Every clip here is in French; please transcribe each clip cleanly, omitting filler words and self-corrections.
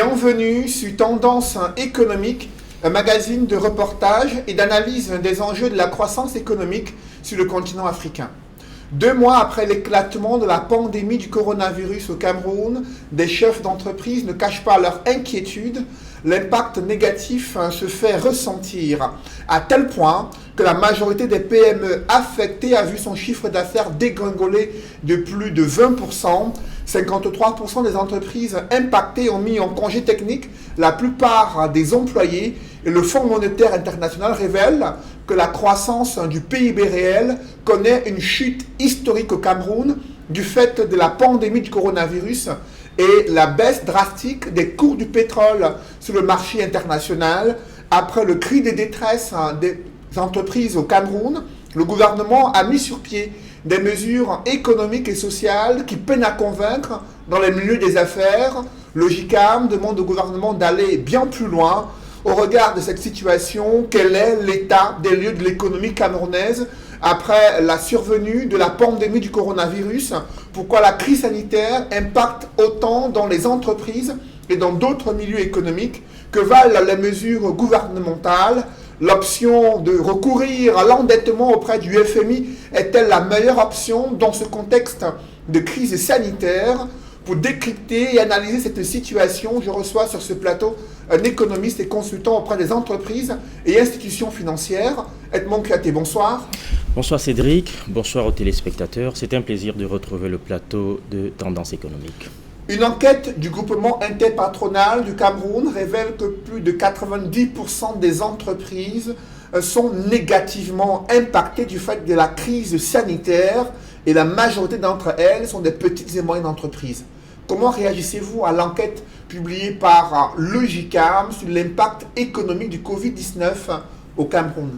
Bienvenue sur Tendance économique, un magazine de reportage et d'analyse des enjeux de la croissance économique sur le continent africain. 2 mois après l'éclatement de la pandémie du coronavirus au Cameroun, des chefs d'entreprise ne cachent pas leur inquiétude. L'impact négatif se fait ressentir à tel point que la majorité des PME affectées a vu son chiffre d'affaires dégringoler de plus de 20%. 53% des entreprises impactées ont mis en congé technique la plupart des employés et le Fonds monétaire international révèle que la croissance du PIB réel connaît une chute historique au Cameroun du fait de la pandémie du coronavirus et la baisse drastique des cours du pétrole sur le marché international. Après le cri de détresse des entreprises au Cameroun, le gouvernement a mis sur pied des mesures économiques et sociales qui peinent à convaincre dans les milieux des affaires. Le GICAM demande au gouvernement d'aller bien plus loin. Au regard de cette situation, quel est l'état des lieux de l'économie camerounaise après la survenue de la pandémie du coronavirus? Pourquoi la crise sanitaire impacte autant dans les entreprises et dans d'autres milieux économiques? Que valent les mesures gouvernementales? L'option de recourir à l'endettement auprès du FMI est-elle la meilleure option dans ce contexte de crise sanitaire? Pour décrypter et analyser cette situation, je reçois sur ce plateau un économiste et consultant auprès des entreprises et institutions financières. Edmond Kiaté, bonsoir. Bonsoir Cédric, bonsoir aux téléspectateurs. C'est un plaisir de retrouver le plateau de Tendance économique. Une enquête du groupement interpatronal du Cameroun révèle que plus de 90% des entreprises sont négativement impactées du fait de la crise sanitaire et la majorité d'entre elles sont des petites et moyennes entreprises. Comment réagissez-vous à l'enquête publiée par le GICAM sur l'impact économique du Covid-19 au Cameroun?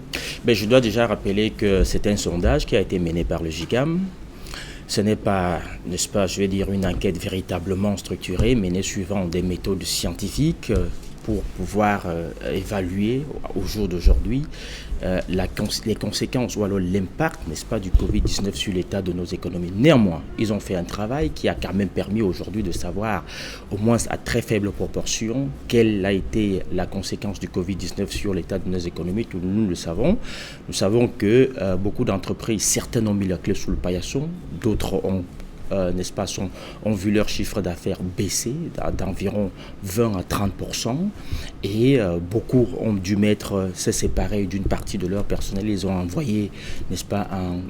Je dois déjà rappeler que c'est un sondage qui a été mené par le GICAM. Ce n'est pas, n'est-ce pas, je vais dire, une enquête véritablement structurée, menée suivant des méthodes scientifiques pour pouvoir évaluer au jour d'aujourd'hui les conséquences ou alors l'impact, n'est-ce pas, du Covid-19 sur l'état de nos économies. Néanmoins, ils ont fait un travail qui a quand même permis aujourd'hui de savoir, au moins à très faible proportion, quelle a été la conséquence du Covid-19 sur l'état de nos économies. Tout nous le savons. Nous savons que beaucoup d'entreprises, certaines ont mis la clé sous le paillasson, d'autres ont n'est-ce pas, ont vu leur chiffre d'affaires baisser d'environ 20 à 30% et beaucoup ont dû se séparer d'une partie de leur personnel. Ils ont envoyé, n'est-ce pas,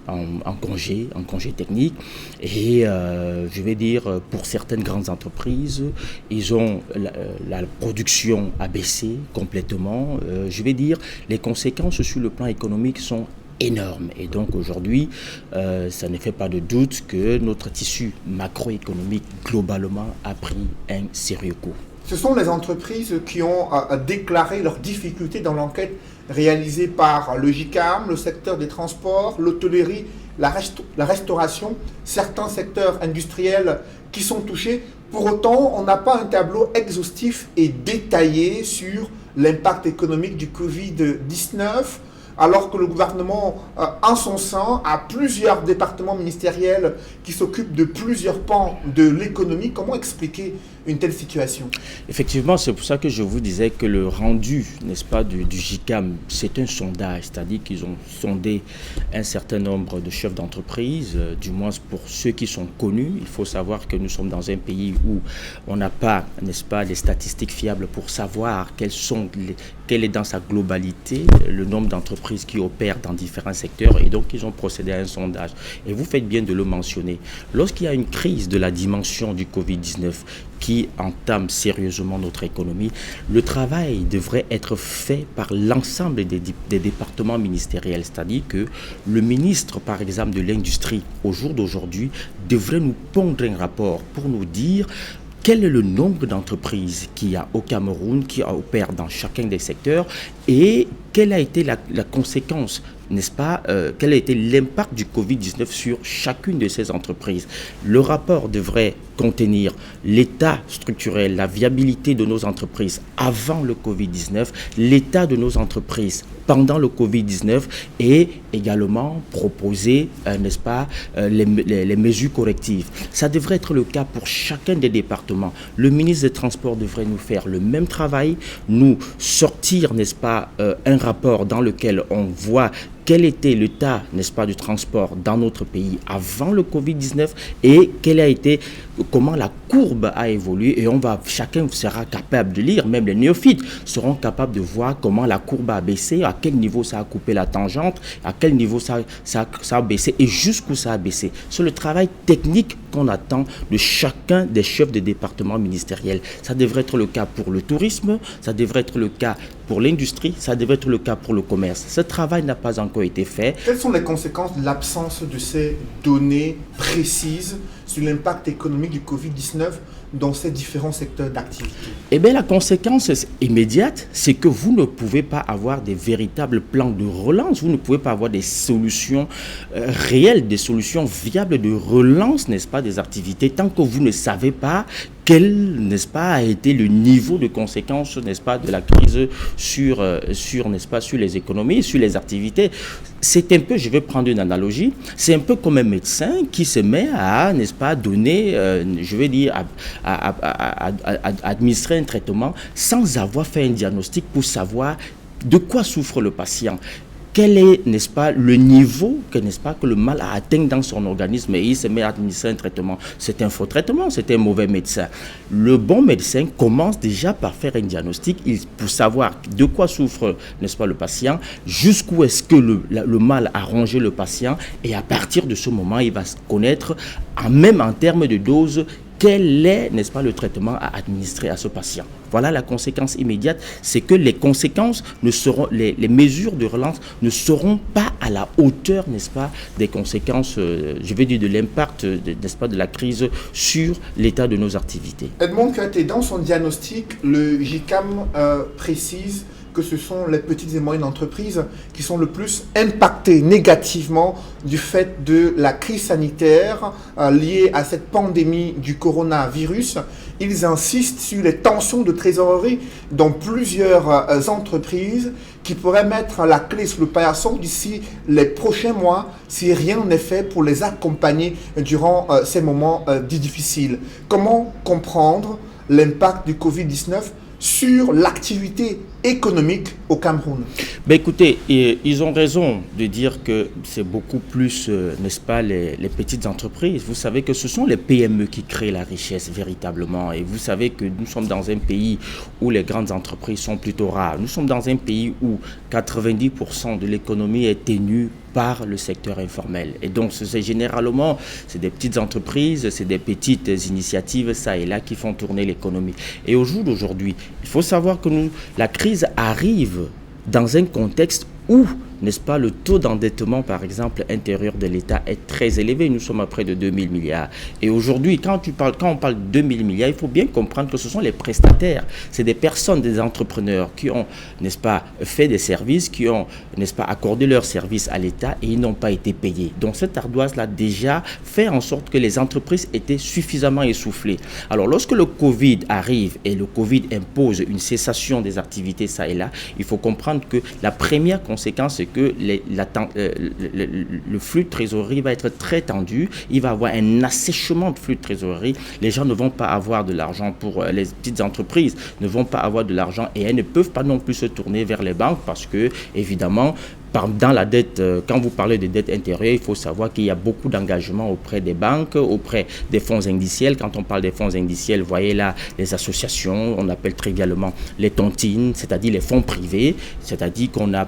en congé technique et je vais dire pour certaines grandes entreprises, la production a baissé complètement. Je vais dire les conséquences sur le plan économique sont énorme. Et donc aujourd'hui, ça ne fait pas de doute que notre tissu macroéconomique globalement a pris un sérieux coup. Ce sont les entreprises qui ont déclaré leurs difficultés dans l'enquête réalisée par le GICAM, le secteur des transports, l'hôtellerie, la restauration, certains secteurs industriels qui sont touchés. Pour autant, on n'a pas un tableau exhaustif et détaillé sur l'impact économique du Covid-19, alors que le gouvernement, en son sein, a plusieurs départements ministériels qui s'occupent de plusieurs pans de l'économie. Comment expliquer une telle situation? Effectivement, c'est pour ça que je vous disais que le rendu, n'est-ce pas, du GICAM, c'est un sondage, c'est-à-dire qu'ils ont sondé un certain nombre de chefs d'entreprise, du moins pour ceux qui sont connus. Il faut savoir que nous sommes dans un pays où on n'a pas, n'est-ce pas, les statistiques fiables pour savoir quel est dans sa globalité le nombre d'entreprises qui opèrent dans différents secteurs, et donc ils ont procédé à un sondage. Et vous faites bien de le mentionner. Lorsqu'il y a une crise de la dimension du Covid-19 qui entame sérieusement notre économie, le travail devrait être fait par l'ensemble des départements ministériels, c'est-à-dire que le ministre, par exemple, de l'Industrie, au jour d'aujourd'hui, devrait nous pondre un rapport pour nous dire quel est le nombre d'entreprises qu'il y a au Cameroun qui opèrent dans chacun des secteurs et quelle a été la conséquence n'est-ce pas, quel a été l'impact du Covid-19 sur chacune de ces entreprises. Le rapport devrait contenir l'état structurel, la viabilité de nos entreprises avant le Covid-19, l'état de nos entreprises pendant le Covid-19 et également proposer, n'est-ce pas, les mesures correctives. Ça devrait être le cas pour chacun des départements. Le ministre des Transports devrait nous faire le même travail, nous sortir, n'est-ce pas, un rapport dans lequel on voit quel était l'état, n'est-ce pas, du transport dans notre pays avant le Covid-19 et comment la courbe a évolué, et chacun sera capable de lire, même les néophytes seront capables de voir comment la courbe a baissé, à quel niveau ça a coupé la tangente, à quel niveau ça a baissé et jusqu'où ça a baissé. C'est le travail technique qu'on attend de chacun des chefs de département ministériels. Ça devrait être le cas pour le tourisme, ça devrait être le cas pour l'industrie, ça devrait être le cas pour le commerce. Ce travail n'a pas encore été fait. Quelles sont les conséquences de l'absence de ces données précises sur l'impact économique du Covid-19 dans ces différents secteurs d'activité? Eh bien, la conséquence immédiate, c'est que vous ne pouvez pas avoir des véritables plans de relance, vous ne pouvez pas avoir des solutions réelles, des solutions viables de relance, n'est-ce pas, des activités, tant que vous ne savez pas quel, n'est-ce pas, a été le niveau de conséquences, n'est-ce pas, de la crise sur n'est-ce pas, sur les économies, sur les activités. C'est un peu, je vais prendre une analogie, c'est un peu comme un médecin qui se met à, n'est-ce pas, donner, je vais dire, à administrer un traitement sans avoir fait un diagnostic pour savoir de quoi souffre le patient. Quel est, n'est-ce pas, le niveau que, n'est-ce pas, que le mal a atteint dans son organisme et il se met à administrer un traitement. C'est un faux traitement, c'est un mauvais médecin. Le bon médecin commence déjà par faire un diagnostic pour savoir de quoi souffre, n'est-ce pas, le patient, jusqu'où est-ce que le mal a rongé le patient, et à partir de ce moment, il va se connaître, même en termes de dose, quel est, n'est-ce pas, le traitement à administrer à ce patient. Voilà la conséquence immédiate, c'est que les conséquences les mesures de relance ne seront pas à la hauteur, n'est-ce pas, des conséquences, je vais dire, de l'impact, n'est-ce pas, de la crise sur l'état de nos activités. Edmond Katé, dans son diagnostic, le GICAM précise que ce sont les petites et moyennes entreprises qui sont le plus impactées négativement du fait de la crise sanitaire liée à cette pandémie du coronavirus. Ils insistent sur les tensions de trésorerie dans plusieurs entreprises qui pourraient mettre la clé sous le paillasson d'ici les prochains mois si rien n'est fait pour les accompagner durant ces moments difficiles. Comment comprendre l'impact du Covid-19 sur l'activité économique au Cameroun? Ben écoutez, ils ont raison de dire que c'est beaucoup plus, n'est-ce pas, les petites entreprises. Vous savez que ce sont les PME qui créent la richesse véritablement. Et vous savez que nous sommes dans un pays où les grandes entreprises sont plutôt rares. Nous sommes dans un pays où 90% de l'économie est tenue par le secteur informel. Et donc, c'est généralement, c'est des petites entreprises, c'est des petites initiatives, ça et là, qui font tourner l'économie. Et au jour d'aujourd'hui, il faut savoir que la crise arrive dans un contexte où, n'est-ce pas, le taux d'endettement, par exemple, intérieur de l'État est très élevé. Nous sommes à près de 2 000 milliards. Et aujourd'hui, quand on parle de 2 000 milliards, il faut bien comprendre que ce sont les prestataires. C'est des personnes, des entrepreneurs qui ont, n'est-ce pas, fait des services, qui ont, n'est-ce pas, accordé leurs services à l'État et ils n'ont pas été payés. Donc cette ardoise-là déjà fait en sorte que les entreprises étaient suffisamment essoufflées. Alors lorsque le Covid arrive et le Covid impose une cessation des activités ça et là, il faut comprendre que la première conséquence, c'est que le flux de trésorerie va être très tendu, il va y avoir un assèchement de flux de trésorerie, les gens ne vont pas avoir de l'argent, pour les petites entreprises ne vont pas avoir de l'argent et elles ne peuvent pas non plus se tourner vers les banques parce que, évidemment, dans la dette, quand vous parlez de dette intérieure, il faut savoir qu'il y a beaucoup d'engagements auprès des banques, auprès des fonds indiciels. Quand on parle des fonds indiciels, vous voyez là les associations, on appelle trivialement les tontines, c'est-à-dire les fonds privés, c'est-à-dire qu'on a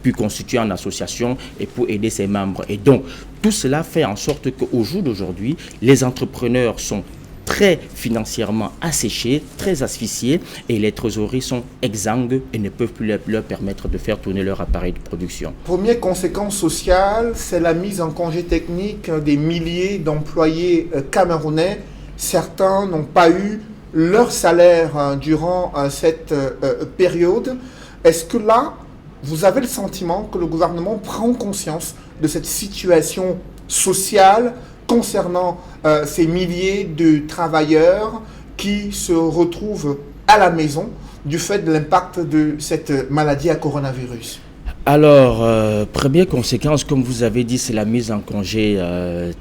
pu constituer en association et pour aider ses membres. Et donc, tout cela fait en sorte qu'au jour d'aujourd'hui, les entrepreneurs sont très financièrement asséchés, très asphyxiés et les trésoreries sont exsangues et ne peuvent plus leur permettre de faire tourner leur appareil de production. Première conséquence sociale, c'est la mise en congé technique des milliers d'employés camerounais. Certains n'ont pas eu leur salaire durant cette période. Est-ce que là, vous avez le sentiment que le gouvernement prend conscience de cette situation sociale concernant ces milliers de travailleurs qui se retrouvent à la maison du fait de l'impact de cette maladie à coronavirus? Alors, première conséquence, comme vous avez dit, c'est la mise en congé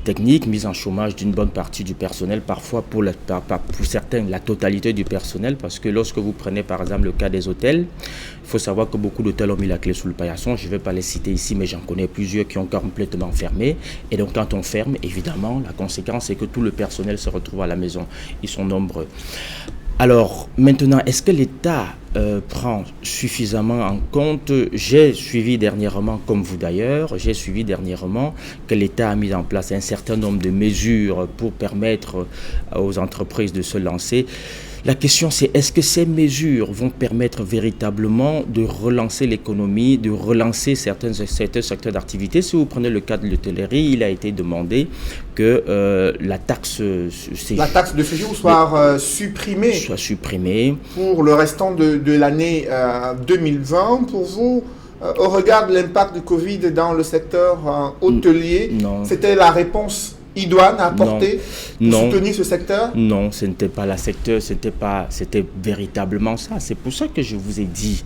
technique, mise en chômage d'une bonne partie du personnel, parfois pour certains, la totalité du personnel, parce que lorsque vous prenez par exemple le cas des hôtels, il faut savoir que beaucoup d'hôtels ont mis la clé sous le paillasson. Je ne vais pas les citer ici, mais j'en connais plusieurs qui ont complètement fermé. Et donc quand on ferme, évidemment, la conséquence c'est que tout le personnel se retrouve à la maison. Ils sont nombreux. Alors, maintenant, est-ce que l'État prend suffisamment en compte? J'ai suivi dernièrement, comme vous d'ailleurs, que l'État a mis en place un certain nombre de mesures pour permettre aux entreprises de se lancer. La question c'est, est-ce que ces mesures vont permettre véritablement de relancer l'économie, de relancer certains secteurs d'activité? Si vous prenez le cas de l'hôtellerie, il a été demandé que la taxe de séjour soit supprimée pour le restant de l'année 2020. Pour vous, au regard de l'impact du Covid dans le secteur hôtelier, c'était la réponse idoine à apporter pour soutenir ce secteur? Non, ce n'était pas c'était véritablement ça. C'est pour ça que je vous ai dit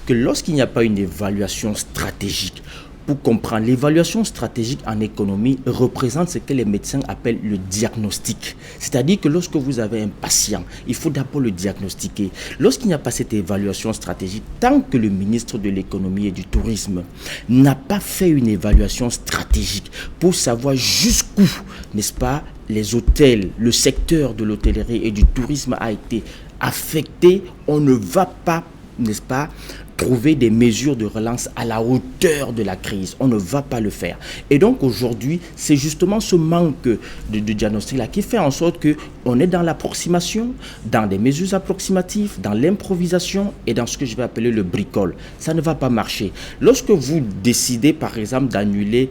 que lorsqu'il n'y a pas une évaluation stratégique, pour comprendre, l'évaluation stratégique en économie représente ce que les médecins appellent le diagnostic. C'est-à-dire que lorsque vous avez un patient, il faut d'abord le diagnostiquer. Lorsqu'il n'y a pas cette évaluation stratégique, tant que le ministre de l'économie et du tourisme n'a pas fait une évaluation stratégique pour savoir jusqu'où, n'est-ce pas, les hôtels, le secteur de l'hôtellerie et du tourisme a été affecté, on ne va pas, n'est-ce pas, trouver des mesures de relance à la hauteur de la crise. On ne va pas le faire. Et donc aujourd'hui, c'est justement ce manque de diagnostic-là qui fait en sorte qu'on est dans l'approximation, dans des mesures approximatives, dans l'improvisation et dans ce que je vais appeler le bricole. Ça ne va pas marcher. Lorsque vous décidez par exemple d'annuler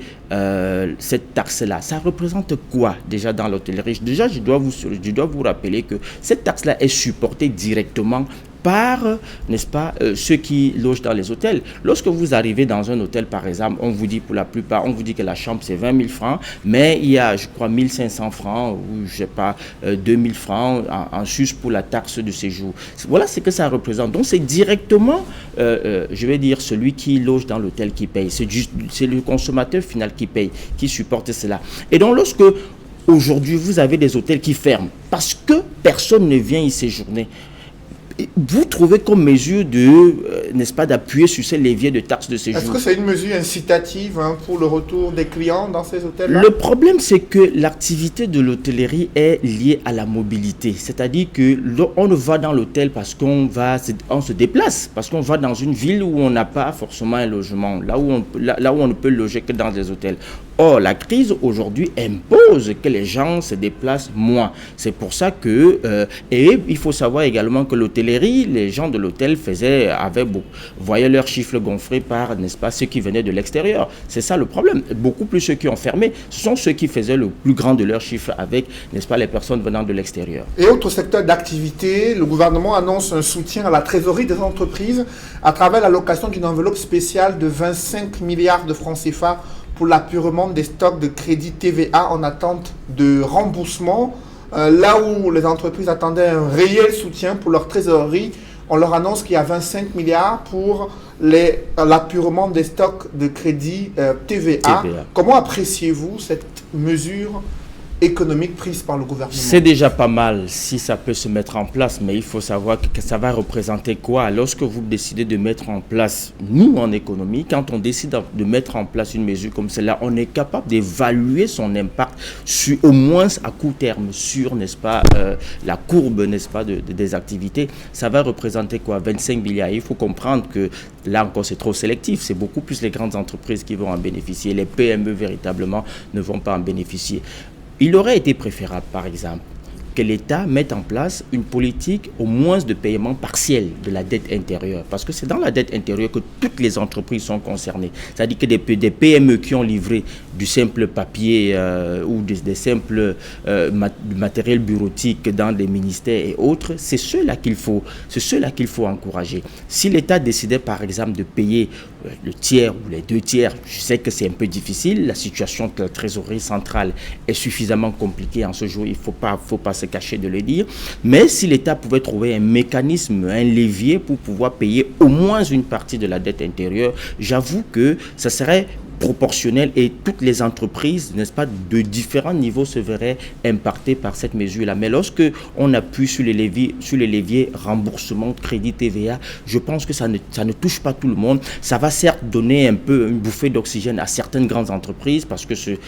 cette taxe-là, ça représente quoi déjà dans l'hôtellerie? Déjà, je dois vous rappeler que cette taxe-là est supportée directement par, n'est-ce pas, ceux qui logent dans les hôtels. Lorsque vous arrivez dans un hôtel, par exemple, on vous dit pour la plupart, on vous dit que la chambre c'est 20 000 francs, mais il y a, je crois, 1500 francs ou je sais pas, 2000 francs en sus pour la taxe de séjour. Voilà ce que ça représente. Donc c'est directement, je vais dire, celui qui loge dans l'hôtel qui paye. C'est le consommateur final qui paye, qui supporte cela. Et donc lorsque aujourd'hui vous avez des hôtels qui ferment parce que personne ne vient y séjourner, vous trouvez comme mesure n'est-ce pas, d'appuyer sur ces leviers de taxes de séjour? Est-ce que c'est une mesure incitative pour le retour des clients dans ces hôtels-là? Le problème, c'est que l'activité de l'hôtellerie est liée à la mobilité. C'est-à-dire qu'on ne va dans l'hôtel parce qu'on se déplace, parce qu'on va dans une ville où on n'a pas forcément un logement, là où on ne peut loger que dans des hôtels. Or, la crise aujourd'hui impose que les gens se déplacent moins. C'est pour ça que, et il faut savoir également que l'hôtellerie, les gens de l'hôtel voyaient leurs chiffres gonflés par, n'est-ce pas, ceux qui venaient de l'extérieur. C'est ça le problème. Beaucoup plus ceux qui ont fermé, ce sont ceux qui faisaient le plus grand de leurs chiffres avec, n'est-ce pas, les personnes venant de l'extérieur. Et autre secteur d'activité, le gouvernement annonce un soutien à la trésorerie des entreprises à travers l'allocation d'une enveloppe spéciale de 25 milliards de francs CFA pour l'apurement des stocks de crédit TVA en attente de remboursement. Là où les entreprises attendaient un réel soutien pour leur trésorerie, on leur annonce qu'il y a 25 milliards pour l'apurement des stocks de crédit TVA. Comment appréciez-vous cette mesure économique prise par le gouvernement? C'est déjà pas mal si ça peut se mettre en place, mais il faut savoir que ça va représenter quoi? Lorsque vous décidez de mettre en place, nous en économie, quand on décide de mettre en place une mesure comme celle-là, on est capable d'évaluer son impact au moins à court terme sur, n'est-ce pas, la courbe, n'est-ce pas, des activités. Ça va représenter quoi? 25 milliards. Il faut comprendre que là encore c'est trop sélectif, c'est beaucoup plus les grandes entreprises qui vont en bénéficier, les PME véritablement ne vont pas en bénéficier. Il aurait été préférable, par exemple, que l'État mette en place une politique au moins de paiement partiel de la dette intérieure. Parce que c'est dans la dette intérieure que toutes les entreprises sont concernées. C'est-à-dire que des PME qui ont livré du simple papier ou des simples matériel bureautique dans les ministères et autres, c'est ceux-là qu'il faut encourager. Si l'État décidait par exemple de payer le tiers ou les 2 tiers, je sais que c'est un peu difficile, la situation de la trésorerie centrale est suffisamment compliquée en ce jour, il ne faut pas se cacher de le dire, mais si l'État pouvait trouver un mécanisme, un levier pour pouvoir payer au moins une partie de la dette intérieure, j'avoue que ça serait proportionnel et toutes les entreprises, n'est-ce pas, de différents niveaux se verraient impactées par cette mesure-là. Mais lorsque on appuie sur les leviers remboursement, crédit TVA, je pense que ça ne touche pas tout le monde. Ça va certes donner un peu une bouffée d'oxygène à certaines grandes entreprises parce que c'est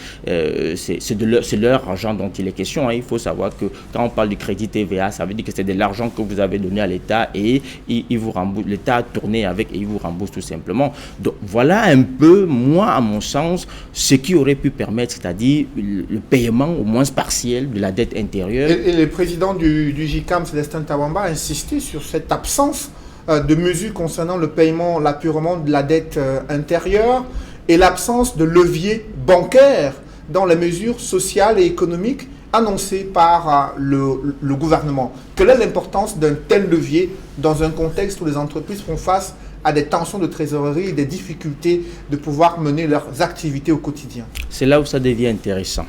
leur argent dont il est question. Hein. Il faut savoir que quand on parle du crédit TVA, ça veut dire que c'est de l'argent que vous avez donné à l'État et il vous rembourse. L'État a tourné avec et il vous rembourse tout simplement. Donc voilà un peu, moi, à mon sens, ce qui aurait pu permettre, c'est-à-dire le paiement au moins partiel de la dette intérieure. Et le président du JICAM, Célestin Tawamba, a insisté sur cette absence de mesures concernant le paiement, l'apurement de la dette intérieure et l'absence de levier bancaire dans les mesures sociales et économiques annoncées par le gouvernement. Quelle est l'importance d'un tel levier dans un contexte où les entreprises font face à des tensions de trésorerie et des difficultés de pouvoir mener leurs activités au quotidien? C'est là où ça devient intéressant.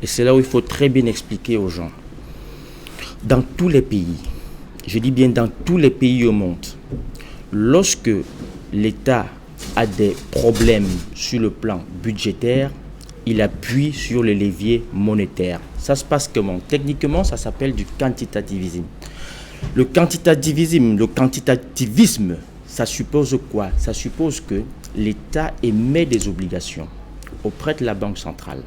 Et c'est là où il faut très bien expliquer aux gens. Dans tous les pays, je dis bien dans tous les pays au monde, lorsque l'État a des problèmes sur le plan budgétaire, il appuie sur le levier monétaire. Ça se passe comment? Techniquement, ça s'appelle du quantitativisme. Le quantitativisme, ça suppose quoi? Ça suppose que l'État émet des obligations auprès de la Banque centrale.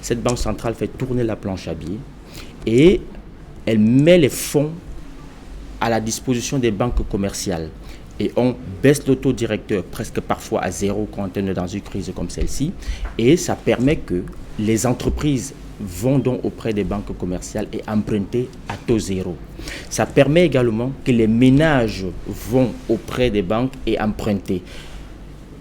Cette Banque centrale fait tourner la planche à billets et elle met les fonds à la disposition des banques commerciales. Et on baisse le taux directeur presque parfois à 0 quand on est dans une crise comme celle-ci. Et ça permet que les entreprises vont donc auprès des banques commerciales et emprunter à taux 0. Ça permet également que les ménages vont auprès des banques et emprunter.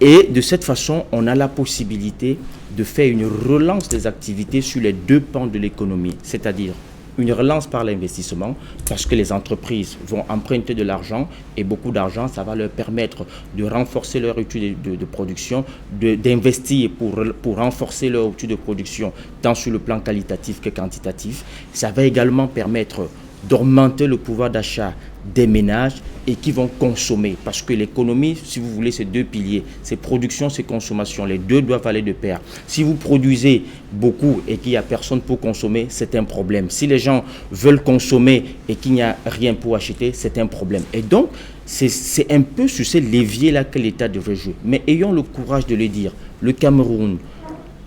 Et de cette façon, on a la possibilité de faire une relance des activités sur les 2 pans de l'économie, c'est-à-dire une relance par l'investissement, parce que les entreprises vont emprunter de l'argent et beaucoup d'argent, ça va leur permettre de renforcer leur outil de production, d'investir pour renforcer leur outil de production, tant sur le plan qualitatif que quantitatif. Ça va également permettre d'augmenter le pouvoir d'achat des ménages et qui vont consommer. Parce que l'économie, si vous voulez, c'est 2 piliers. C'est production, c'est consommation. Les 2 doivent aller de pair. Si vous produisez beaucoup et qu'il n'y a personne pour consommer, c'est un problème. Si les gens veulent consommer et qu'il n'y a rien pour acheter, c'est un problème. Et donc, c'est un peu sur ces leviers-là que l'État devrait jouer. Mais ayons le courage de le dire. Le Cameroun,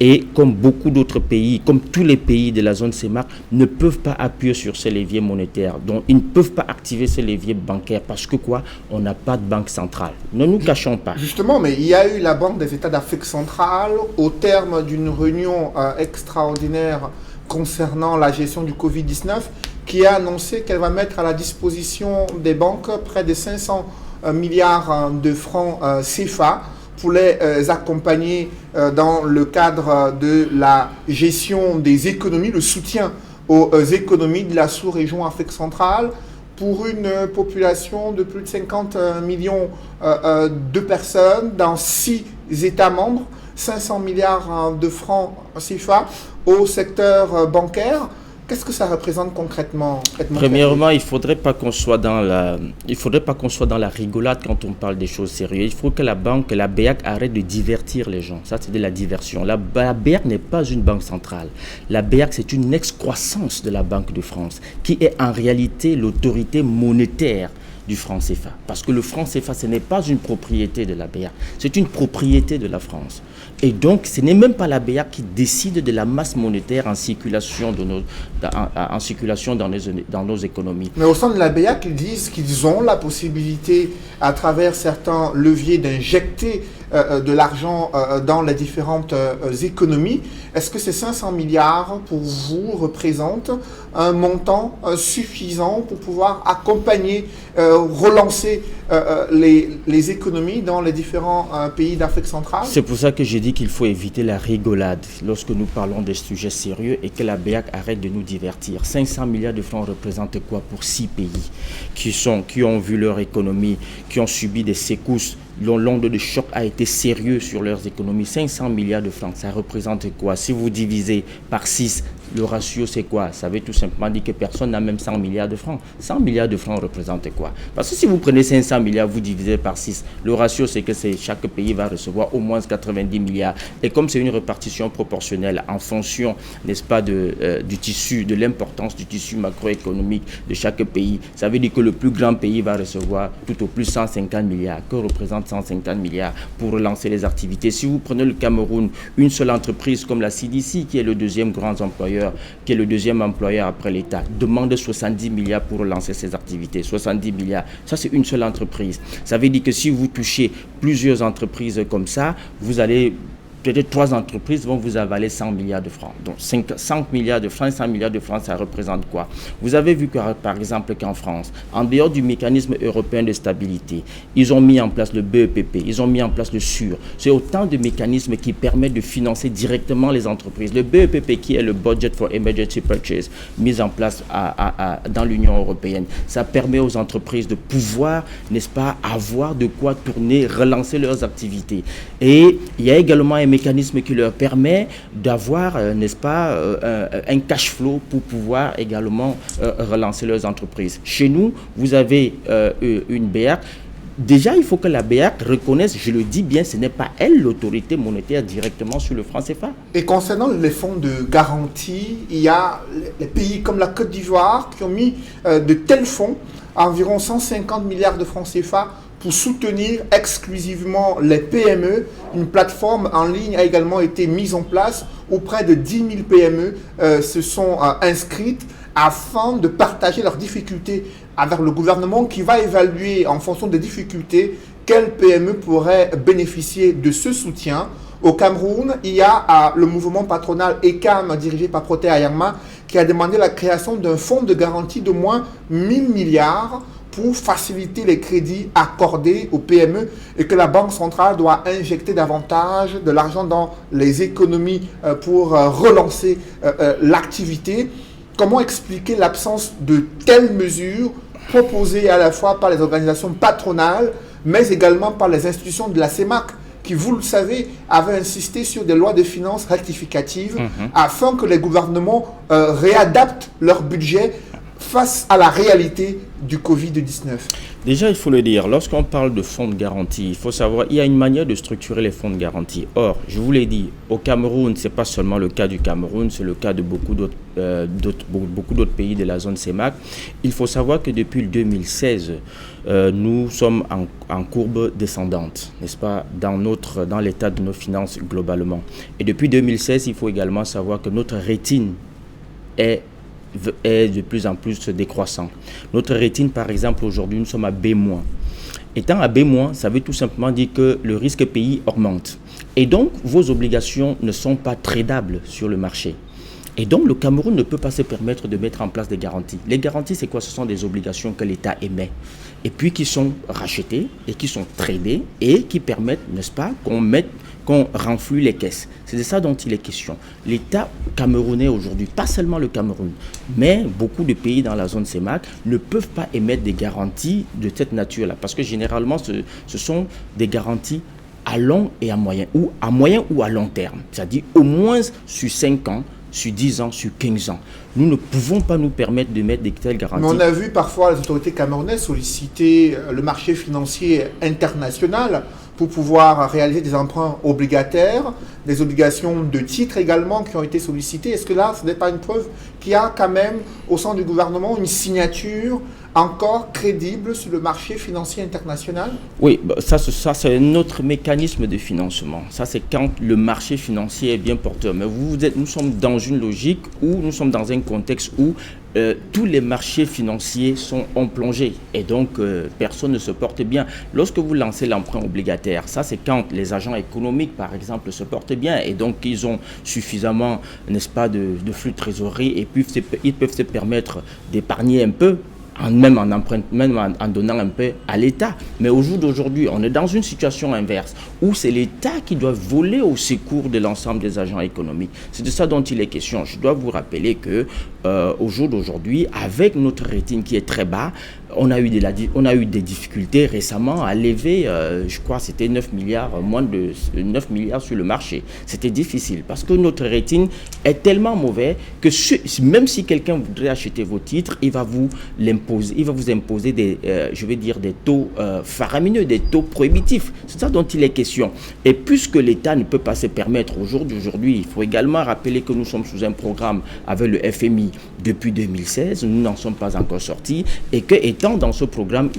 et comme beaucoup d'autres pays, comme tous les pays de la zone CEMAC, ne peuvent pas appuyer sur ces leviers monétaires. Donc, ils ne peuvent pas activer ces leviers bancaires parce que quoi? On n'a pas de banque centrale. Ne nous cachons pas. Justement, mais il y a eu la Banque des États d'Afrique centrale au terme d'une réunion extraordinaire concernant la gestion du Covid-19 qui a annoncé qu'elle va mettre à la disposition des banques près de 500 milliards de francs CFA pour les accompagner dans le cadre de la gestion des économies, le soutien aux économies de la sous-région Afrique centrale pour une population de plus de 50 millions de personnes dans 6 États membres, 500 milliards de francs CFA au secteur bancaire. Qu'est-ce que ça représente concrètement? Premièrement, il ne faudrait pas qu'on soit dans la rigolade quand on parle des choses sérieuses. Il faut que la BEAC arrête de divertir les gens. Ça, c'est de la diversion. La BEAC n'est pas une banque centrale. La BEAC, c'est une excroissance de la Banque de France, qui est en réalité l'autorité monétaire du franc CFA. Parce que le franc CFA, ce n'est pas une propriété de la BEAC, c'est une propriété de la France. Et donc, ce n'est même pas la BEAC qui décide de la masse monétaire en circulation, dans nos économies. Mais au sein de la BEAC, ils disent qu'ils ont la possibilité, à travers certains leviers, d'injecter de l'argent dans les différentes économies. Est-ce que ces 500 milliards, pour vous, représentent un montant suffisant pour pouvoir accompagner, relancer les économies dans les différents pays d'Afrique centrale? C'est pour ça que je dis qu'il faut éviter la rigolade lorsque nous parlons des sujets sérieux et que la BEAC arrête de nous divertir. 500 milliards de francs représentent quoi pour 6 pays qui ont vu leur économie, qui ont subi des secousses? L'onde de choc a été sérieux sur leurs économies. 500 milliards de francs, ça représente quoi? Si vous divisez par 6, le ratio c'est quoi? Ça veut tout simplement dire que personne n'a même 100 milliards de francs. 100 milliards de francs représente quoi? Parce que si vous prenez 500 milliards, vous divisez par 6, le ratio c'est que chaque pays va recevoir au moins 90 milliards. Et comme c'est une répartition proportionnelle en fonction, n'est-ce pas, du tissu, de l'importance du tissu macroéconomique de chaque pays, ça veut dire que le plus grand pays va recevoir tout au plus 150 milliards. Que représente 150 milliards pour relancer les activités? Si vous prenez le Cameroun, une seule entreprise comme la CDC, qui est le deuxième grand employeur, qui est le deuxième employeur après l'État, demande 70 milliards pour relancer ses activités. 70 milliards, ça c'est une seule entreprise. Ça veut dire que si vous touchez plusieurs entreprises comme ça, vous allez... Peut-être 3 entreprises vont vous avaler 100 milliards de francs. Donc 100 milliards de francs, 100 milliards de francs, ça représente quoi? Vous avez vu que, par exemple qu'en France, en dehors du mécanisme européen de stabilité, ils ont mis en place le BEPP, ils ont mis en place le SUR. C'est autant de mécanismes qui permettent de financer directement les entreprises. Le BEPP, qui est le Budget for Emergency Purchase, mis en place dans l'Union européenne, ça permet aux entreprises de pouvoir, n'est-ce pas, avoir de quoi tourner, relancer leurs activités. Et il y a également un mécanisme qui leur permet d'avoir, n'est-ce pas, un cash flow pour pouvoir également relancer leurs entreprises. Chez nous, vous avez une BEAC. Déjà, il faut que la BEAC reconnaisse, je le dis bien, ce n'est pas elle l'autorité monétaire directement sur le franc CFA. Et concernant les fonds de garantie, il y a les pays comme la Côte d'Ivoire qui ont mis de tels fonds, environ 150 milliards de francs CFA, pour soutenir exclusivement les PME. Une plateforme en ligne a également été mise en place où près de 10 000 PME se sont inscrites afin de partager leurs difficultés avec le gouvernement qui va évaluer en fonction des difficultés quelles PME pourraient bénéficier de ce soutien. Au Cameroun, il y a le mouvement patronal ECAM dirigé par Protais Ayangma qui a demandé la création d'un fonds de garantie d'au moins 1000 milliards pour faciliter les crédits accordés aux PME et que la Banque centrale doit injecter davantage de l'argent dans les économies pour relancer l'activité. Comment expliquer l'absence de telles mesures proposées à la fois par les organisations patronales, mais également par les institutions de la CEMAC, qui, vous le savez, avaient insisté sur des lois de finances rectificatives afin que les gouvernements réadaptent leur budget face à la réalité du Covid-19? Déjà, il faut le dire, lorsqu'on parle de fonds de garantie, il faut savoir qu'il y a une manière de structurer les fonds de garantie. Or, je vous l'ai dit, au Cameroun, ce n'est pas seulement le cas du Cameroun, c'est le cas de beaucoup d'autres pays de la zone CEMAC. Il faut savoir que depuis le 2016, nous sommes en courbe descendante, n'est-ce pas, dans l'état de nos finances globalement. Et depuis 2016, il faut également savoir que notre rétine est de plus en plus décroissant. Notre rétine, par exemple, aujourd'hui, nous sommes à B-. Étant à B-, ça veut tout simplement dire que le risque pays augmente. Et donc, vos obligations ne sont pas tradables sur le marché. Et donc, le Cameroun ne peut pas se permettre de mettre en place des garanties. Les garanties, c'est quoi? Ce sont des obligations que l'État émet et puis qui sont rachetées et qui sont tradées et qui permettent, n'est-ce pas, qu'on renflue les caisses. C'est de ça dont il est question. L'État camerounais aujourd'hui, pas seulement le Cameroun, mais beaucoup de pays dans la zone CEMAC ne peuvent pas émettre des garanties de cette nature-là parce que généralement, ce sont des garanties à long et à moyen ou à long terme. C'est-à-dire au moins sur 5 ans, sur 10 ans, sur 15 ans. Nous ne pouvons pas nous permettre de mettre des telles garanties. Mais on a vu parfois les autorités camerounaises solliciter le marché financier international pour pouvoir réaliser des emprunts obligataires, des obligations de titres également qui ont été sollicitées. Est-ce que là, ce n'est pas une preuve qu'il y a quand même au sein du gouvernement une signature encore crédible sur le marché financier international? Oui, ça c'est un autre mécanisme de financement. Ça, c'est quand le marché financier est bien porteur. Mais nous sommes dans une logique où nous sommes dans un contexte où tous les marchés financiers ont plongé et donc personne ne se porte bien. Lorsque vous lancez l'emprunt obligataire, ça c'est quand les agents économiques par exemple se portent bien et donc ils ont suffisamment, n'est-ce pas, de flux de trésorerie et puis ils peuvent se permettre d'épargner un peu même en donnant un peu à l'État. Mais au jour d'aujourd'hui, on est dans une situation inverse où c'est l'État qui doit voler au secours de l'ensemble des agents économiques. C'est de ça dont il est question. Je dois vous rappeler que au jour d'aujourd'hui, avec notre rating qui est très bas, on a eu des difficultés récemment à lever, je crois c'était 9 milliards, moins de 9 milliards sur le marché. C'était difficile parce que notre rating est tellement mauvais que même si quelqu'un voudrait acheter vos titres, il va vous imposer des taux faramineux, des taux prohibitifs. C'est ça dont il est question. Et puisque l'État ne peut pas se permettre au jour d'aujourd'hui, il faut également rappeler que nous sommes sous un programme avec le FMI depuis 2016, nous n'en sommes pas encore sortis et que étant dans ce programme,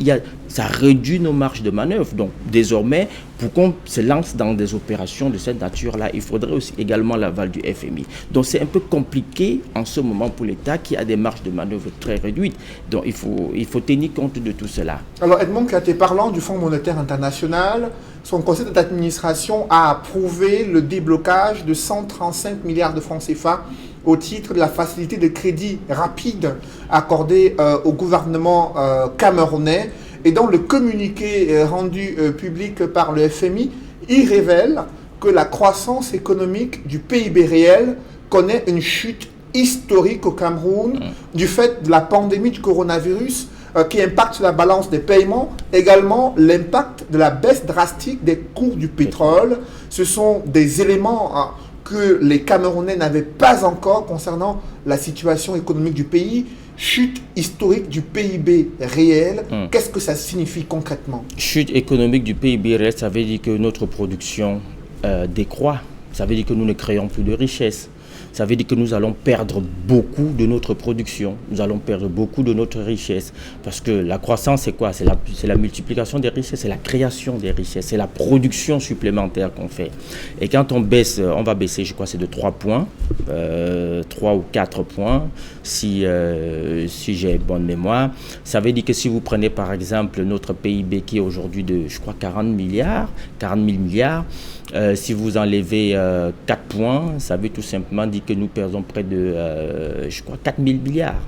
ça réduit nos marges de manœuvre. Donc désormais, pour qu'on se lance dans des opérations de cette nature-là, il faudrait aussi également l'aval du FMI. Donc c'est un peu compliqué en ce moment pour l'État qui a des marges de manœuvre très réduites. Donc il faut tenir compte de tout cela. Alors Edmond Katé, parlant du Fonds monétaire international, son conseil d'administration a approuvé le déblocage de 135 milliards de francs CFA au titre de la facilité de crédit rapide accordée au gouvernement camerounais. Et dans le communiqué rendu public par le FMI, il révèle que la croissance économique du PIB réel connaît une chute historique au Cameroun du fait de la pandémie du coronavirus qui impacte sur la balance des paiements, également l'impact de la baisse drastique des cours du pétrole. Ce sont des éléments que les Camerounais n'avaient pas encore concernant la situation économique du pays. Chute historique du PIB réel, qu'est-ce que ça signifie concrètement? Chute économique du PIB réel, ça veut dire que notre production décroît. Ça veut dire que nous ne créons plus de richesses. Ça veut dire que nous allons perdre beaucoup de notre production, nous allons perdre beaucoup de notre richesse. Parce que la croissance, c'est quoi? C'est la multiplication des richesses, c'est la création des richesses, c'est la production supplémentaire qu'on fait. Et quand on va baisser, je crois, c'est de 3 points, 3 ou 4 points, si j'ai bonne mémoire. Ça veut dire que si vous prenez par exemple notre PIB qui est aujourd'hui de, je crois, 40 000 milliards, si vous enlevez 4 points, ça veut tout simplement dire que nous perdons près de, je crois, 4 000 milliards.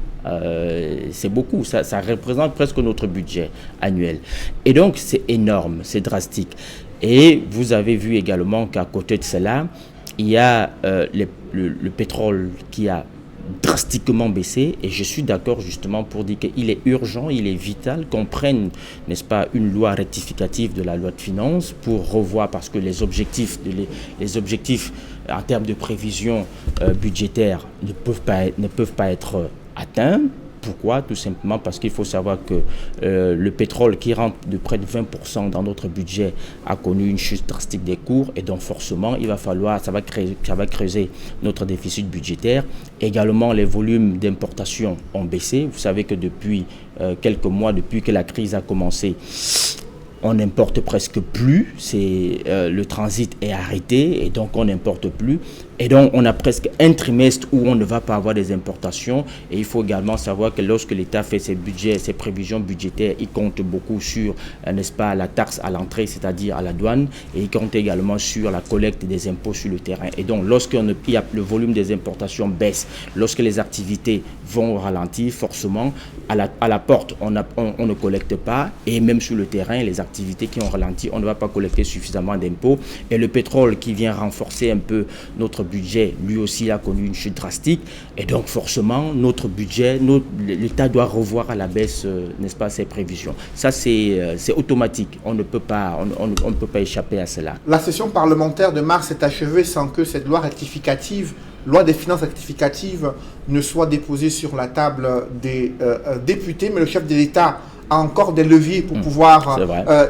C'est beaucoup, ça représente presque notre budget annuel. Et donc, c'est énorme, c'est drastique. Et vous avez vu également qu'à côté de cela, il y a le pétrole qui a drastiquement baissé, et je suis d'accord justement pour dire qu'il est urgent, il est vital qu'on prenne, n'est-ce pas, une loi rectificative de la loi de finances pour revoir, parce que les objectifs en termes de prévision budgétaire ne peuvent pas être atteints. Pourquoi? Tout simplement parce qu'il faut savoir que le pétrole qui rentre de près de 20% dans notre budget a connu une chute drastique des cours, et donc forcément ça va creuser notre déficit budgétaire. Également, les volumes d'importation ont baissé. Vous savez que depuis quelques mois, depuis que la crise a commencé, on n'importe presque plus, le transit est arrêté et donc on n'importe plus. Et donc on a presque un trimestre où on ne va pas avoir des importations. Et il faut également savoir que lorsque l'État fait ses budgets, ses prévisions budgétaires, il compte beaucoup sur, n'est-ce pas, la taxe à l'entrée, c'est-à-dire à la douane, et il compte également sur la collecte des impôts sur le terrain. Et donc le volume des importations baisse, lorsque les activités vont au ralenti, forcément, à la porte, on ne collecte pas, et même sur le terrain, les activités qui ont ralenti, on ne va pas collecter suffisamment d'impôts. Et le pétrole qui vient renforcer un peu notre budget, lui aussi a connu une chute drastique. Et donc forcément, notre budget, l'État doit revoir à la baisse, n'est-ce pas, ses prévisions. Ça, c'est automatique. On ne peut pas échapper à cela. La session parlementaire de mars est achevée sans que cette loi des finances rectificative ne soit déposée sur la table des députés, mais le chef de l'État a encore des leviers pour pouvoir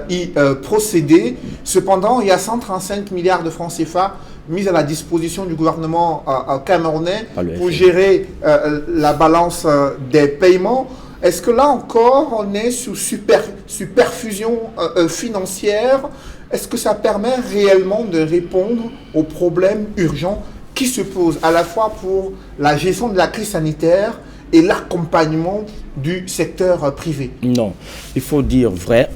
y procéder. Cependant, il y a 135 milliards de francs CFA mis à la disposition du gouvernement camerounais pour gérer la balance des paiements. Est-ce que là encore, on est sous superfusion financière? Est-ce que ça permet réellement de répondre aux problèmes urgents qui se posent à la fois pour la gestion de la crise sanitaire et l'accompagnement du secteur privé? Non, il faut dire vrai.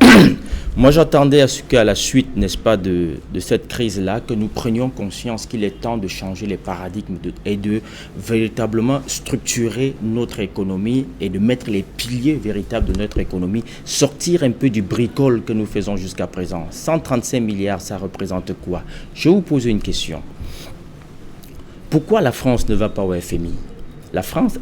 Moi, j'attendais à ce qu'à la suite, n'est-ce pas, de cette crise-là, que nous prenions conscience qu'il est temps de changer les paradigmes et de véritablement structurer notre économie et de mettre les piliers véritables de notre économie, sortir un peu du bricole que nous faisons jusqu'à présent. 135 milliards, ça représente quoi? Je vais vous poser une question. Pourquoi la France ne va pas au FMI? La France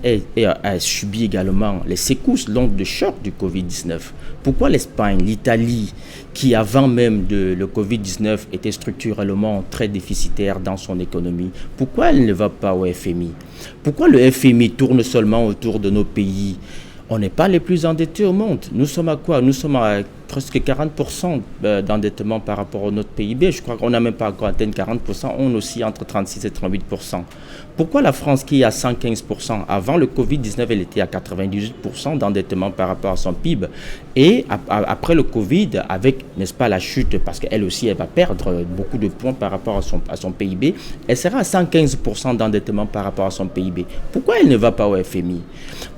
a subi également les secousses, l'onde de choc du Covid-19. Pourquoi l'Espagne, l'Italie, qui avant même le Covid-19 était structurellement très déficitaire dans son économie, pourquoi elle ne va pas au FMI? Pourquoi le FMI tourne seulement autour de nos pays? On n'est pas les plus endettés au monde. Nous sommes à quoi? Nous sommes à presque 40% d'endettement par rapport à notre PIB. Je crois qu'on n'a même pas encore atteint 40%. On oscille entre 36 et 38%. Pourquoi la France, qui est à 115%, avant le Covid-19, elle était à 98% d'endettement par rapport à son PIB. Et après le Covid, avec, n'est-ce pas, la chute, parce qu'elle aussi, elle va perdre beaucoup de points par rapport à son PIB, elle sera à 115% d'endettement par rapport à son PIB. Pourquoi elle ne va pas au FMI?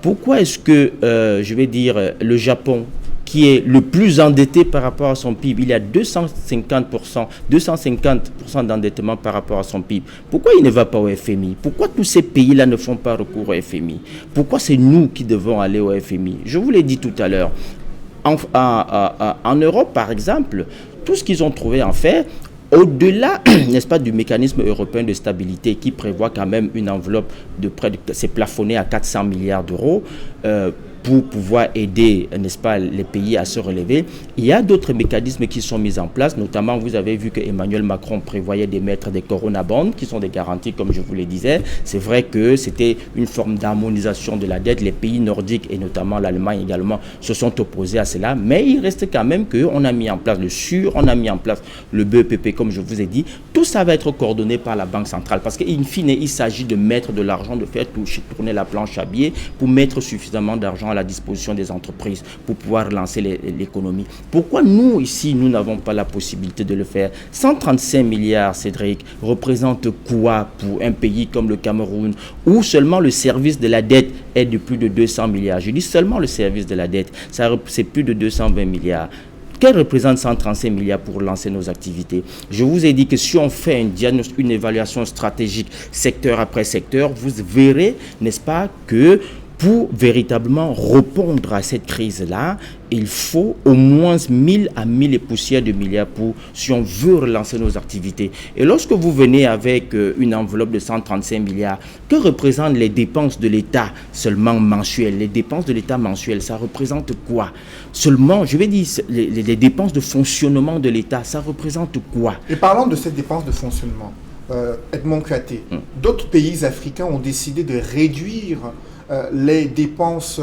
Pourquoi est-ce que, je vais dire, le Japon, qui est le plus endetté par rapport à son PIB, il y a 250% d'endettement par rapport à son PIB. Pourquoi il ne va pas au FMI? Pourquoi tous ces pays-là ne font pas recours au FMI? Pourquoi c'est nous qui devons aller au FMI? Je vous l'ai dit tout à l'heure. En Europe, par exemple, tout ce qu'ils ont trouvé en fait, au-delà, n'est-ce pas, du mécanisme européen de stabilité qui prévoit quand même une enveloppe de près de, c'est plafonné à 400 milliards d'euros, pour pouvoir aider, n'est-ce pas, les pays à se relever. Il y a d'autres mécanismes qui sont mis en place, notamment vous avez vu que Emmanuel Macron prévoyait d'émettre des Corona Bonds, qui sont des garanties, comme je vous le disais. C'est vrai que c'était une forme d'harmonisation de la dette. Les pays nordiques et notamment l'Allemagne également se sont opposés à cela, mais il reste quand même qu'on a mis en place le SUR, on a mis en place le BEPP, comme je vous ai dit. Tout ça va être coordonné par la Banque centrale, parce qu'in fine, il s'agit de mettre de l'argent, de faire tourner la planche à billets pour mettre suffisamment d'argent à la disposition des entreprises pour pouvoir lancer l'économie. Pourquoi nous, ici, nous n'avons pas la possibilité de le faire? 135 milliards, Cédric, représente quoi pour un pays comme le Cameroun, où seulement le service de la dette est de plus de 200 milliards? Je dis seulement le service de la dette, c'est plus de 220 milliards. Quel représente 135 milliards pour lancer nos activités? Je vous ai dit que si on fait une évaluation stratégique secteur après secteur, vous verrez, n'est-ce pas, que pour véritablement répondre à cette crise-là, il faut au moins 1000 à 1000 et poussières de milliards si on veut relancer nos activités. Et lorsque vous venez avec une enveloppe de 135 milliards, que représentent les dépenses de l'État seulement mensuelles? Les dépenses de l'État mensuelles, ça représente quoi? Seulement, je vais dire, les dépenses de fonctionnement de l'État, ça représente quoi? Et parlant de ces dépenses de fonctionnement, Edmond Kouyaté, d'autres pays africains ont décidé de réduire les dépenses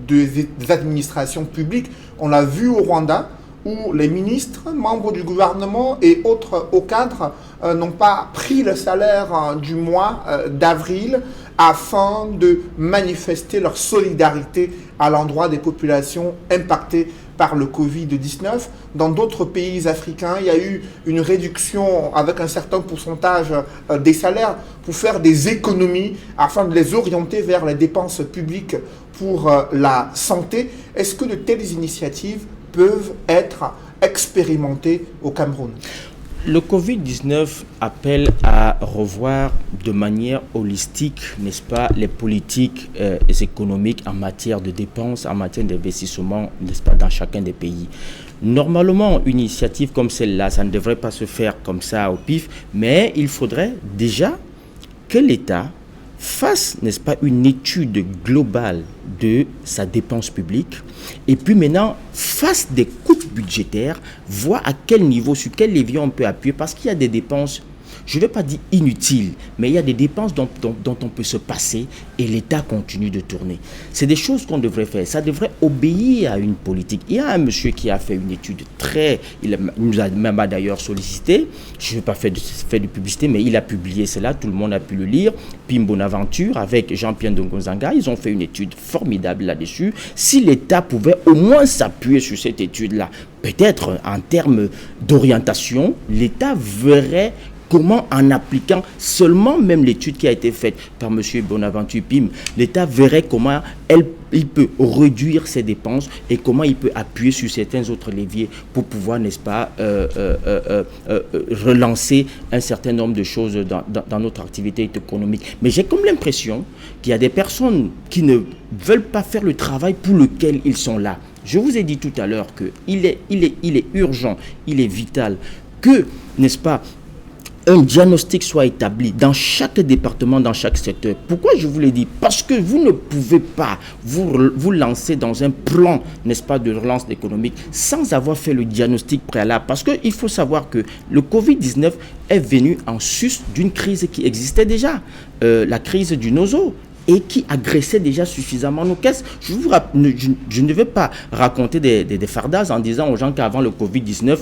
des administrations publiques. On l'a vu au Rwanda, où les ministres, membres du gouvernement et autres hauts cadres n'ont pas pris le salaire du mois d'avril afin de manifester leur solidarité à l'endroit des populations impactées par le Covid-19. Dans d'autres pays africains, il y a eu une réduction avec un certain pourcentage des salaires pour faire des économies afin de les orienter vers les dépenses publiques pour la santé. Est-ce que de telles initiatives peuvent être expérimentées au Cameroun? Le Covid-19 appelle à revoir de manière holistique, n'est-ce pas, les politiques économiques en matière de dépenses, en matière d'investissement, n'est-ce pas, dans chacun des pays. Normalement, une initiative comme celle-là, ça ne devrait pas se faire comme ça au pif, mais il faudrait déjà que l'État fasse, n'est-ce pas, une étude globale de sa dépense publique et puis maintenant fasse des coupes budgétaires, voir à quel niveau, sur quel levier on peut appuyer, parce qu'il y a des dépenses, je ne vais pas dire inutiles, mais il y a des dépenses dont on peut se passer et l'État continue de tourner. C'est des choses qu'on devrait faire. Ça devrait obéir à une politique. Il y a un monsieur qui a fait une étude il nous a même d'ailleurs sollicité, je ne vais pas faire de publicité, mais il a publié cela, tout le monde a pu le lire, Pim Bonaventure avec Jean-Pierre Ndongozanga, ils ont fait une étude formidable là-dessus. Si l'État pouvait au moins s'appuyer sur cette étude-là, peut-être en termes d'orientation, l'État verrait Comment, en appliquant seulement même l'étude qui a été faite par M. Bonaventure Pim, l'État verrait comment il peut réduire ses dépenses et comment il peut appuyer sur certains autres leviers pour pouvoir, n'est-ce pas, relancer un certain nombre de choses dans notre activité économique. Mais j'ai comme l'impression qu'il y a des personnes qui ne veulent pas faire le travail pour lequel ils sont là. Je vous ai dit tout à l'heure qu'il est urgent, il est vital que, n'est-ce pas, un diagnostic soit établi dans chaque département, dans chaque secteur. Pourquoi je vous l'ai dit? Parce que vous ne pouvez pas vous lancer dans un plan, n'est-ce pas, de relance économique sans avoir fait le diagnostic préalable. Parce qu'il faut savoir que le Covid-19 est venu en sus d'une crise qui existait déjà, la crise du nozo, et qui agressait déjà suffisamment nos caisses. Je ne vais pas raconter des fardasses en disant aux gens qu'avant le Covid-19,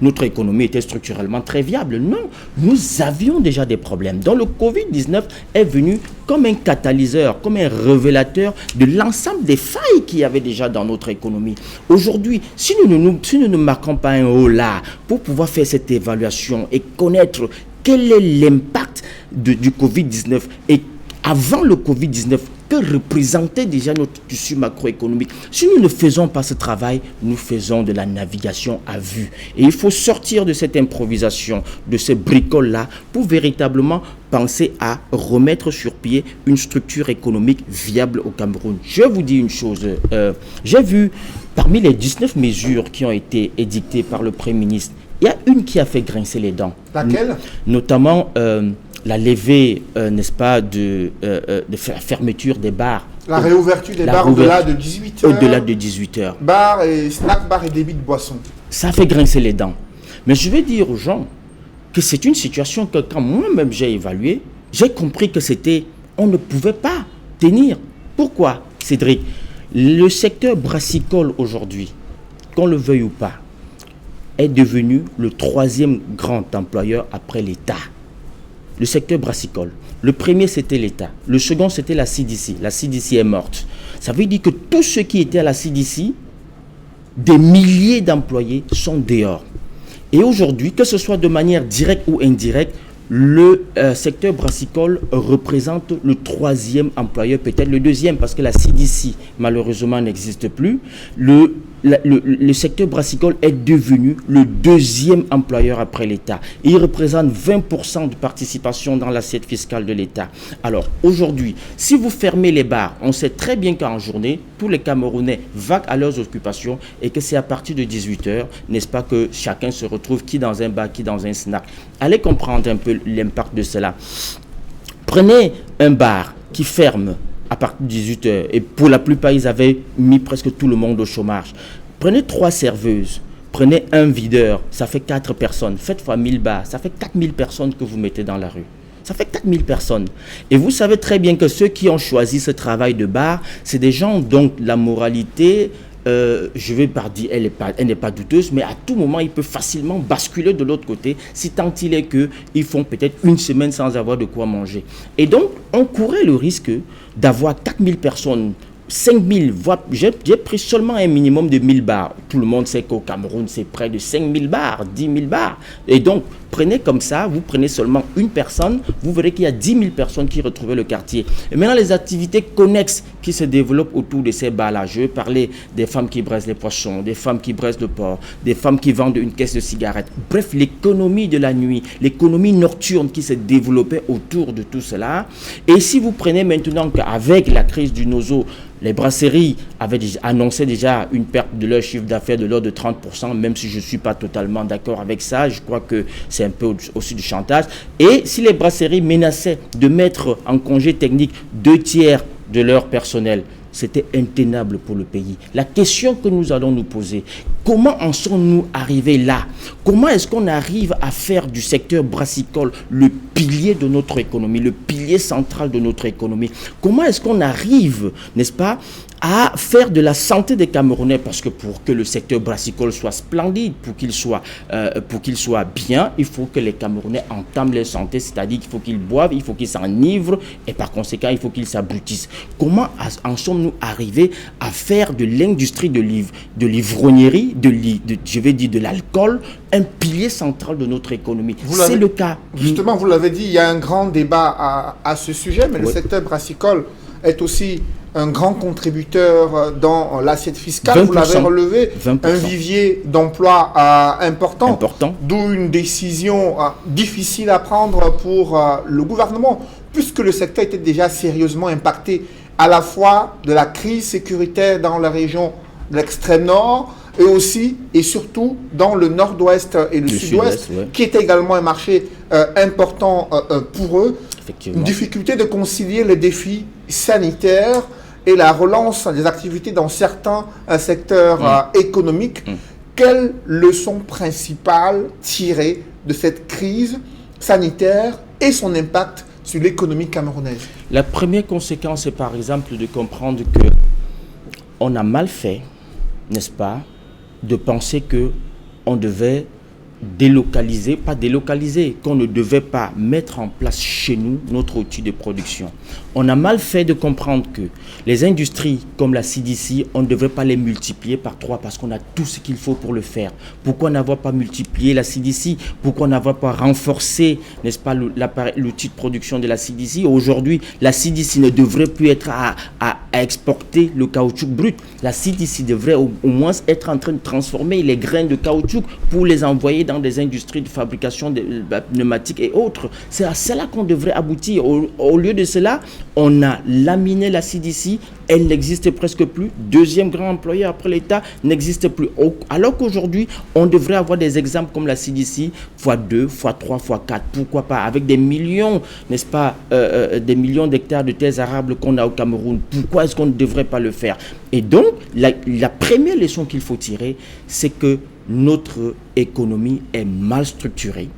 notre économie était structurellement très viable. Non, nous avions déjà des problèmes. Donc le Covid-19 est venu comme un catalyseur, comme un révélateur de l'ensemble des failles qu'il y avait déjà dans notre économie. Aujourd'hui, si nous ne marquons pas un haut là pour pouvoir faire cette évaluation et connaître quel est l'impact du Covid-19 et avant le Covid-19, que représentait déjà notre tissu macroéconomique. Si nous ne faisons pas ce travail, nous faisons de la navigation à vue. Et il faut sortir de cette improvisation, de ces bricoles-là, pour véritablement penser à remettre sur pied une structure économique viable au Cameroun. Je vous dis une chose, j'ai vu parmi les 19 mesures qui ont été édictées par le Premier ministre, il y a une qui a fait grincer les dents. Laquelle? Notamment la levée, n'est-ce pas, de fermeture des bars. La réouverture des bars au-delà de 18 heures. Au-delà de 18 heures. Bars et snack bars et débit de boissons. Ça fait grincer les dents. Mais je vais dire aux gens que c'est une situation que quand moi-même j'ai évaluée, j'ai compris que on ne pouvait pas tenir. Pourquoi, Cédric? Le secteur brassicole aujourd'hui, qu'on le veuille ou pas, est devenu le 3e grand employeur après l'État. Le secteur brassicole. Le premier, c'était l'État. Le second, c'était la CDC. La CDC est morte. Ça veut dire que tous ceux qui étaient à la CDC, des milliers d'employés sont dehors. Et aujourd'hui, que ce soit de manière directe ou indirecte, le secteur brassicole représente le 3e employeur, peut-être le 2e, parce que la CDC, malheureusement, n'existe plus. Le secteur brassicole est devenu le 2e employeur après l'État. Il représente 20% de participation dans l'assiette fiscale de l'État. Alors, aujourd'hui, si vous fermez les bars, on sait très bien qu'en journée, tous les Camerounais vaquent à leurs occupations et que c'est à partir de 18h, n'est-ce pas, que chacun se retrouve qui dans un bar, qui dans un snack. Allez comprendre un peu l'impact de cela. Prenez un bar qui ferme à partir de 18h, et pour la plupart, ils avaient mis presque tout le monde au chômage. Prenez 3 serveuses, prenez un videur, ça fait 4 personnes. Faites fois 1000 bars, ça fait 4000 personnes que vous mettez dans la rue. Ça fait 4000 personnes. Et vous savez très bien que ceux qui ont choisi ce travail de bar, c'est des gens dont la moralité, je vais pas dire, elle n'est pas douteuse, mais à tout moment, il peut facilement basculer de l'autre côté, si tant il est qu'ils font peut-être une semaine sans avoir de quoi manger. Et donc, on courait le risque d'avoir 4000 personnes, 5000, voire j'ai pris seulement un minimum de 1000 bars. Tout le monde sait qu'au Cameroun, c'est près de 5000 bars, 10 000 bars. Et donc, prenez comme ça, vous prenez seulement une personne, vous verrez qu'il y a 10 000 personnes qui retrouvent le quartier. Et maintenant, les activités connexes qui se développent autour de ces bars-là. Je vais parler des femmes qui braisent les poissons, des femmes qui braisent le porc, des femmes qui vendent une caisse de cigarettes. Bref, l'économie de la nuit, l'économie nocturne qui se développait autour de tout cela. Et si vous prenez maintenant qu'avec la crise du nozo, les brasseries avaient annoncé déjà une perte de leur chiffre d'affaires de l'ordre de 30%, même si je ne suis pas totalement d'accord avec ça. Je crois que c'est un peu aussi du chantage. Et si les brasseries menaçaient de mettre en congé technique 2/3 de leur personnel, c'était intenable pour le pays. La question que nous allons nous poser, comment en sommes-nous arrivés là? Comment est-ce qu'on arrive à faire du secteur brassicole le pilier de notre économie, le pilier central de notre économie? Comment est-ce qu'on arrive, n'est-ce pas, à faire de la santé des Camerounais, parce que pour que le secteur brassicole soit splendide, pour qu'il soit bien, il faut que les Camerounais entament leur santé, c'est-à-dire qu'il faut qu'ils boivent, il faut qu'ils s'enivrent, et par conséquent, il faut qu'ils s'abrutissent. Comment en sommes-nous arrivés à faire de l'industrie de l'ivrognerie, je vais dire de l'alcool, un pilier central de notre économie. C'est le cas. Justement, vous l'avez dit, il y a un grand débat à ce sujet, mais le secteur brassicole est aussi un grand contributeur dans l'assiette fiscale. Vous l'avez relevé, 20%. Un vivier d'emploi important. D'où une décision difficile à prendre pour le gouvernement, puisque le secteur était déjà sérieusement impacté à la fois de la crise sécuritaire dans la région de l'extrême nord et aussi et surtout dans le nord-ouest et le sud-ouest, qui est également un marché important pour eux. Une difficulté de concilier les défis sanitaires et la relance des activités dans certains secteurs économiques. Quelles leçons principales tirées de cette crise sanitaire et son impact sur l'économie camerounaise? La première conséquence est par exemple de comprendre que on a mal fait, n'est-ce pas, de penser qu'on devait délocaliser, pas délocaliser, qu'on ne devait pas mettre en place chez nous notre outil de production. On a mal fait de comprendre que les industries comme la CDC, on ne devrait pas les multiplier par 3 parce qu'on a tout ce qu'il faut pour le faire. Pourquoi n'avoir pas multiplié la CDC? Pourquoi n'avoir pas renforcé, n'est-ce pas, l'outil de production de la CDC? Aujourd'hui, la CDC ne devrait plus être à exporter le caoutchouc brut. La CDC devrait au moins être en train de transformer les grains de caoutchouc pour les envoyer dans des industries de fabrication de pneumatiques et autres. C'est à cela qu'on devrait aboutir. Au lieu de cela, on a laminé la CDC, elle n'existe presque plus. Deuxième grand employeur après l'État n'existe plus. Alors qu'aujourd'hui, on devrait avoir des exemples comme la CDC, x2, x3, x4. Pourquoi pas? Avec des millions, n'est-ce pas, des millions d'hectares de terres arables qu'on a au Cameroun. Pourquoi est-ce qu'on ne devrait pas le faire? Et donc, la première leçon qu'il faut tirer, c'est que notre économie est mal structurée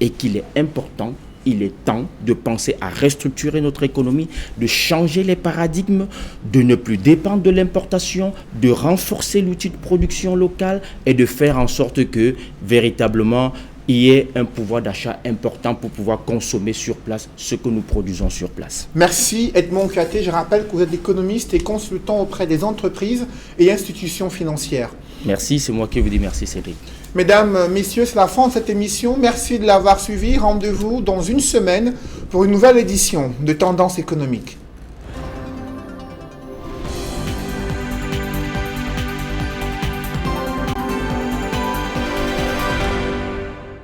et qu'il est important, il est temps de penser à restructurer notre économie, de changer les paradigmes, de ne plus dépendre de l'importation, de renforcer l'outil de production locale et de faire en sorte que véritablement il y ait un pouvoir d'achat important pour pouvoir consommer sur place ce que nous produisons sur place. Merci Edmond Kouyaté. Je rappelle que vous êtes économiste et consultant auprès des entreprises et institutions financières. Merci, c'est moi qui vous dis merci Cédric. Mesdames, messieurs, c'est la fin de cette émission. Merci de l'avoir suivi. Rendez-vous dans une semaine pour une nouvelle édition de Tendance économique.